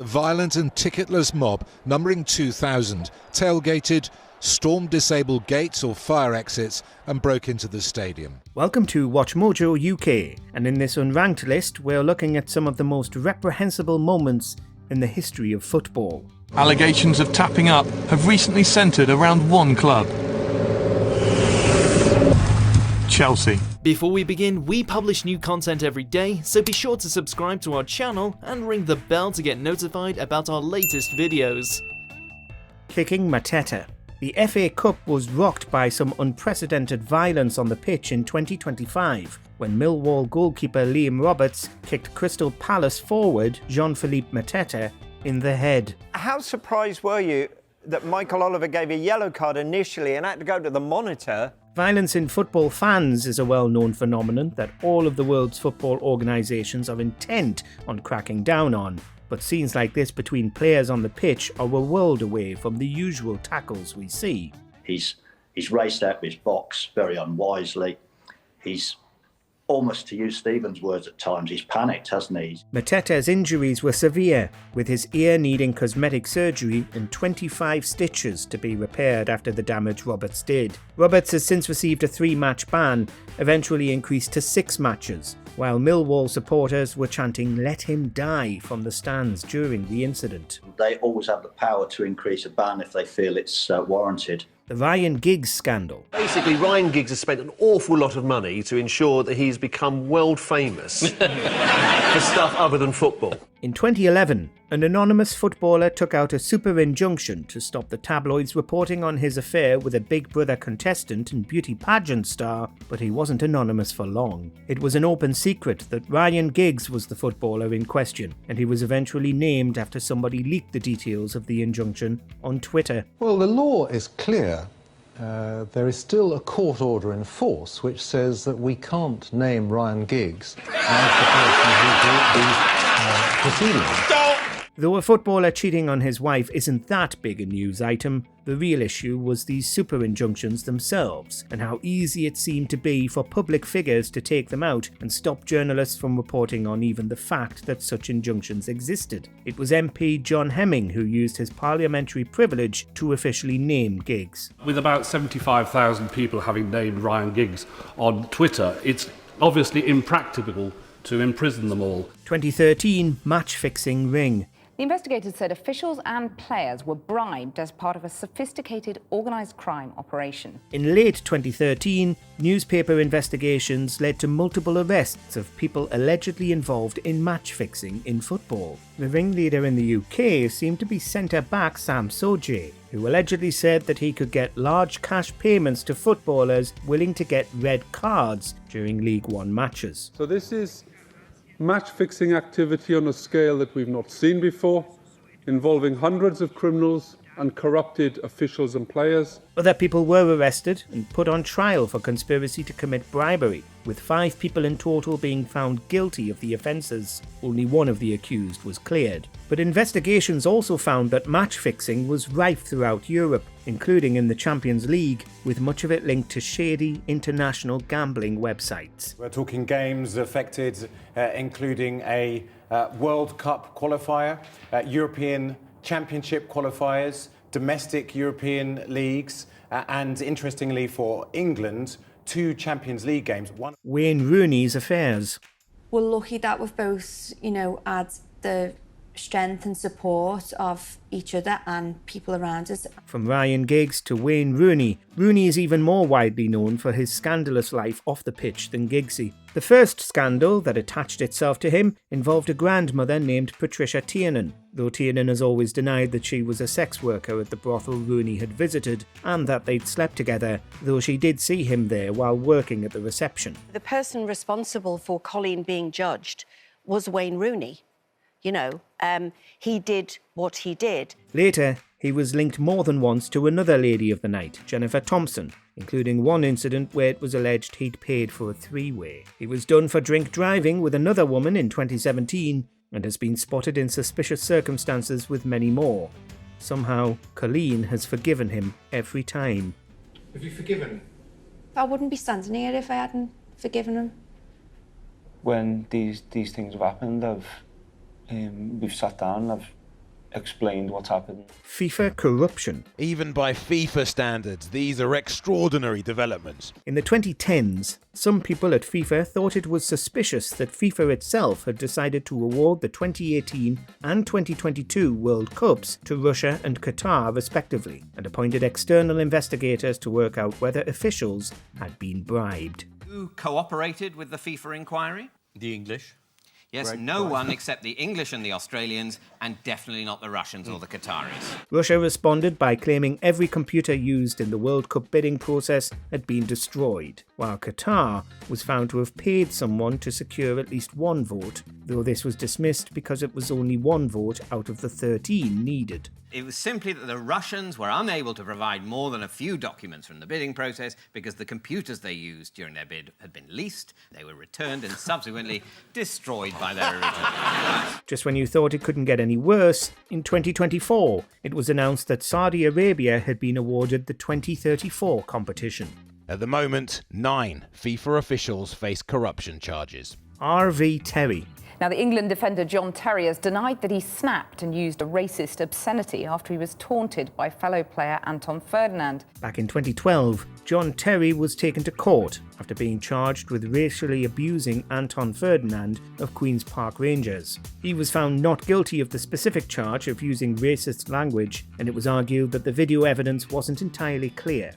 A violent and ticketless mob numbering 2,000 tailgated, stormed disabled gates or fire exits and broke into the stadium. Welcome to WatchMojoUK, and in this unranked list we're looking at some of the most reprehensible moments in the history of football. Allegations of tapping up have recently centred around one club: Chelsea. Before we begin, we publish new content every day, so be sure to subscribe to our channel and ring the bell to get notified about our latest videos. Kicking Mateta. The FA Cup was rocked by some unprecedented violence on the pitch in 2025, when Millwall goalkeeper Liam Roberts kicked Crystal Palace forward Jean-Philippe Mateta in the head. How surprised were you that Michael Oliver gave a yellow card initially and had to go to the monitor? Violence in football fans is a well-known phenomenon that all of the world's football organisations are intent on cracking down on, but scenes like this between players on the pitch are a world away from the usual tackles we see. He's raced out of his box very unwisely. He's almost, to use Stephen's words at times, he's panicked, hasn't he? Mateta's injuries were severe, with his ear needing cosmetic surgery and 25 stitches to be repaired after the damage Roberts did. Roberts has since received a 3-match ban, eventually increased to 6 matches, while Millwall supporters were chanting "Let him die" from the stands during the incident. They always have the power to increase a ban if they feel it's warranted. The Ryan Giggs scandal. Basically, Ryan Giggs has spent an awful lot of money to ensure that he's become world famous for stuff other than football. In 2011, an anonymous footballer took out a super injunction to stop the tabloids reporting on his affair with a Big Brother contestant and beauty pageant star, but he wasn't anonymous for long. It was an open secret that Ryan Giggs was the footballer in question, and he was eventually named after somebody leaked the details of the injunction on Twitter. Well, the law is clear. There is still a court order in force which says that we can't name Ryan Giggs as the person who brought these proceedings. Though a footballer cheating on his wife isn't that big a news item, the real issue was these super injunctions themselves, and how easy it seemed to be for public figures to take them out and stop journalists from reporting on even the fact that such injunctions existed. It was MP John Hemming who used his parliamentary privilege to officially name Giggs. With about 75,000 people having named Ryan Giggs on Twitter, it's obviously impracticable to imprison them all. 2013 Matchfixing Ring. The investigators said officials and players were bribed as part of a sophisticated organised crime operation. In late 2013, newspaper investigations led to multiple arrests of people allegedly involved in match fixing in football. The ringleader in the UK seemed to be centre-back Sam Soje, who allegedly said that he could get large cash payments to footballers willing to get red cards during League One matches. So this is match-fixing activity on a scale that we've not seen before, involving hundreds of criminals and corrupted officials and players. Other people were arrested and put on trial for conspiracy to commit bribery, with 5 people in total being found guilty of the offences. Only one of the accused was cleared. But investigations also found that match fixing was rife throughout Europe, including in the Champions League, with much of it linked to shady international gambling websites. We're talking games affected, including a World Cup qualifier, European Championship qualifiers, domestic European leagues, and interestingly for England, 2 Champions League games. Wayne Rooney's affairs. We're lucky that we've both, had the strength and support of each other and people around us. From Ryan Giggs to Wayne Rooney, Rooney is even more widely known for his scandalous life off the pitch than Giggsy. The first scandal that attached itself to him involved a grandmother named Patricia Tiernan, though Tiernan has always denied that she was a sex worker at the brothel Rooney had visited and that they'd slept together, though she did see him there while working at the reception. The person responsible for Colleen being judged was Wayne Rooney. He did what he did. Later, he was linked more than once to another lady of the night, Jennifer Thompson, including one incident where it was alleged he'd paid for a 3-way. He was done for drink driving with another woman in 2017 and has been spotted in suspicious circumstances with many more. Somehow, Colleen has forgiven him every time. Have you forgiven him? I wouldn't be standing here if I hadn't forgiven him. When these things have happened, we've sat down and I've explained what's happened. FIFA corruption. Even by FIFA standards, these are extraordinary developments. In the 2010s, some people at FIFA thought it was suspicious that FIFA itself had decided to award the 2018 and 2022 World Cups to Russia and Qatar respectively, and appointed external investigators to work out whether officials had been bribed. Who cooperated with the FIFA inquiry? The English. Yes, no one except the English and the Australians, and definitely not the Russians or the Qataris. Russia responded by claiming every computer used in the World Cup bidding process had been destroyed, while Qatar was found to have paid someone to secure at least one vote, though this was dismissed because it was only one vote out of the 13 needed. It was simply that the Russians were unable to provide more than a few documents from the bidding process because the computers they used during their bid had been leased, they were returned and subsequently destroyed by their original. Just when you thought it couldn't get any worse, in 2024 it was announced that Saudi Arabia had been awarded the 2034 competition. At the moment, 9 FIFA officials face corruption charges. R.V. Terry. Now, the England defender John Terry has denied that he snapped and used a racist obscenity after he was taunted by fellow player Anton Ferdinand. Back in 2012, John Terry was taken to court after being charged with racially abusing Anton Ferdinand of Queen's Park Rangers. He was found not guilty of the specific charge of using racist language, and it was argued that the video evidence wasn't entirely clear.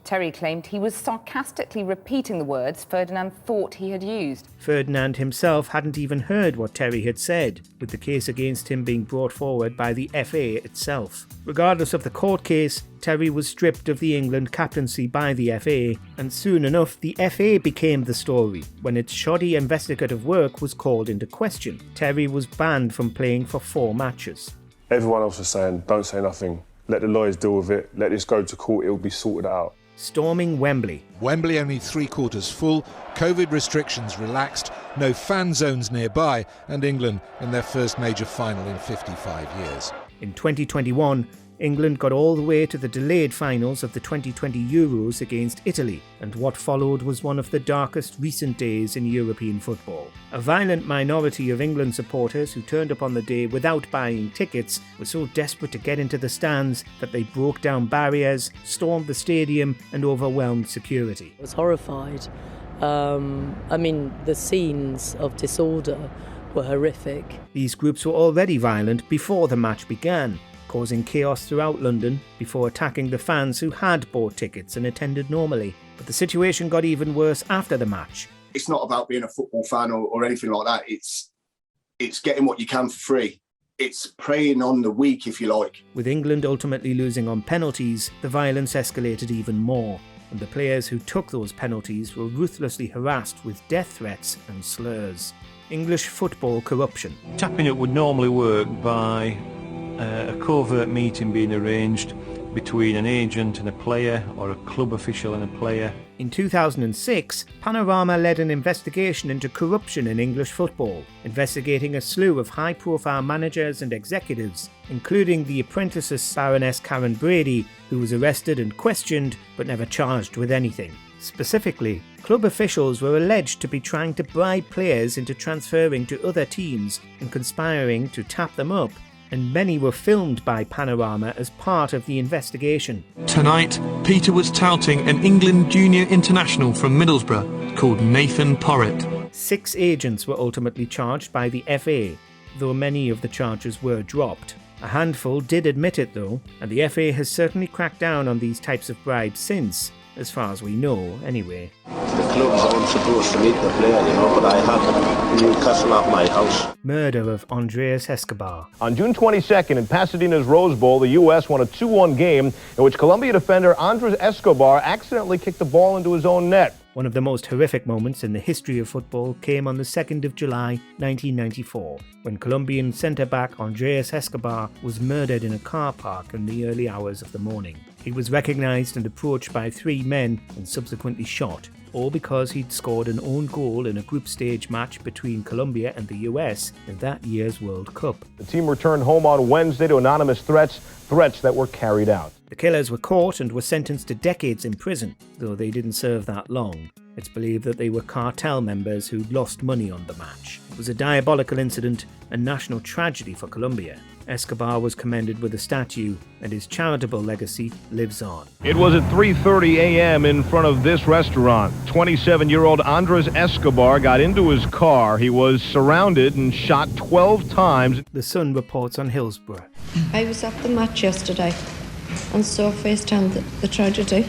Terry claimed he was sarcastically repeating the words Ferdinand thought he had used. Ferdinand himself hadn't even heard what Terry had said, with the case against him being brought forward by the FA itself. Regardless of the court case, Terry was stripped of the England captaincy by the FA, and soon enough the FA became the story. When its shoddy investigative work was called into question, Terry was banned from playing for 4 matches. Everyone else was saying, don't say nothing, let the lawyers deal with it, let this go to court, it'll be sorted out. Storming Wembley. Wembley only 3/4 full, COVID restrictions relaxed, no fan zones nearby, and England in their first major final in 55 years. In 2021, England got all the way to the delayed finals of the 2020 Euros against Italy, and what followed was one of the darkest recent days in European football. A violent minority of England supporters who turned up on the day without buying tickets were so desperate to get into the stands that they broke down barriers, stormed the stadium, and overwhelmed security. I was horrified. The scenes of disorder were horrific. These groups were already violent before the match began, causing chaos throughout London before attacking the fans who had bought tickets and attended normally. But the situation got even worse after the match. It's not about being a football fan or anything like that. It's getting what you can for free. It's preying on the weak, if you like. With England ultimately losing on penalties, the violence escalated even more, and the players who took those penalties were ruthlessly harassed with death threats and slurs. English football corruption. Tapping up would normally work by a covert meeting being arranged between an agent and a player, or a club official and a player. In 2006, Panorama led an investigation into corruption in English football, investigating a slew of high-profile managers and executives, including the Apprentice's Baroness Karen Brady, who was arrested and questioned but never charged with anything. Specifically, club officials were alleged to be trying to bribe players into transferring to other teams and conspiring to tap them up, and many were filmed by Panorama as part of the investigation. Tonight, Peter was touting an England junior international from Middlesbrough called Nathan Porritt. 6 agents were ultimately charged by the FA, though many of the charges were dropped. A handful did admit it though, and the FA has certainly cracked down on these types of bribes since, as far as we know anyway. The clubs aren't supposed to meet the player, but I have Newcastle at my house. Murder of Andreas Escobar. On June 22nd in Pasadena's Rose Bowl, the U.S. won a 2-1 game in which Colombia defender Andreas Escobar accidentally kicked the ball into his own net. One of the most horrific moments in the history of football came on the 2nd of July 1994, when Colombian centre-back Andreas Escobar was murdered in a car park in the early hours of the morning. He was recognised and approached by 3 men and subsequently shot, all because he'd scored an own goal in a group stage match between Colombia and the US in that year's World Cup. The team returned home on Wednesday to anonymous threats that were carried out. The killers were caught and were sentenced to decades in prison, though they didn't serve that long. It's believed that they were cartel members who'd lost money on the match. It was a diabolical incident and national tragedy for Colombia. Escobar was commended with a statue, and his charitable legacy lives on. It was at 3:30 a.m. in front of this restaurant. 27-year-old Andreas Escobar got into his car. He was surrounded and shot 12 times. The Sun reports on Hillsborough. I was at the match yesterday and saw firsthand the tragedy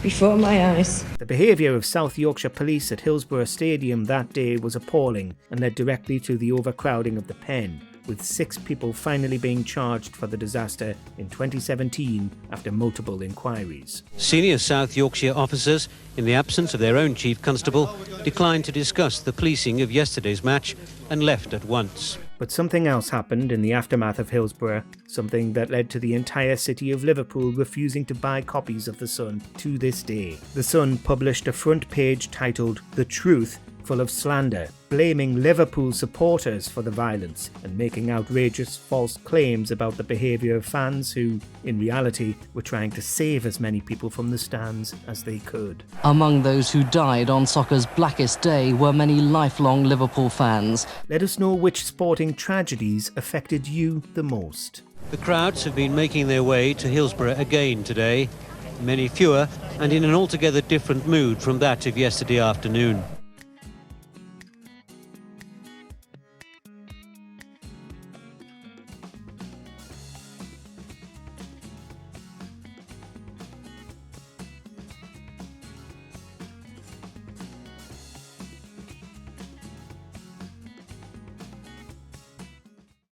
before my eyes. The behaviour of South Yorkshire Police at Hillsborough Stadium that day was appalling and led directly to the overcrowding of the pen, with 6 people finally being charged for the disaster in 2017 after multiple inquiries. Senior South Yorkshire officers, in the absence of their own chief constable, declined to discuss the policing of yesterday's match and left at once. But something else happened in the aftermath of Hillsborough, something that led to the entire city of Liverpool refusing to buy copies of The Sun to this day. The Sun published a front page titled "The Truth," full of slander, blaming Liverpool supporters for the violence and making outrageous false claims about the behaviour of fans who, in reality, were trying to save as many people from the stands as they could. Among those who died on soccer's blackest day were many lifelong Liverpool fans. Let us know which sporting tragedies affected you the most. The crowds have been making their way to Hillsborough again today, many fewer and in an altogether different mood from that of yesterday afternoon.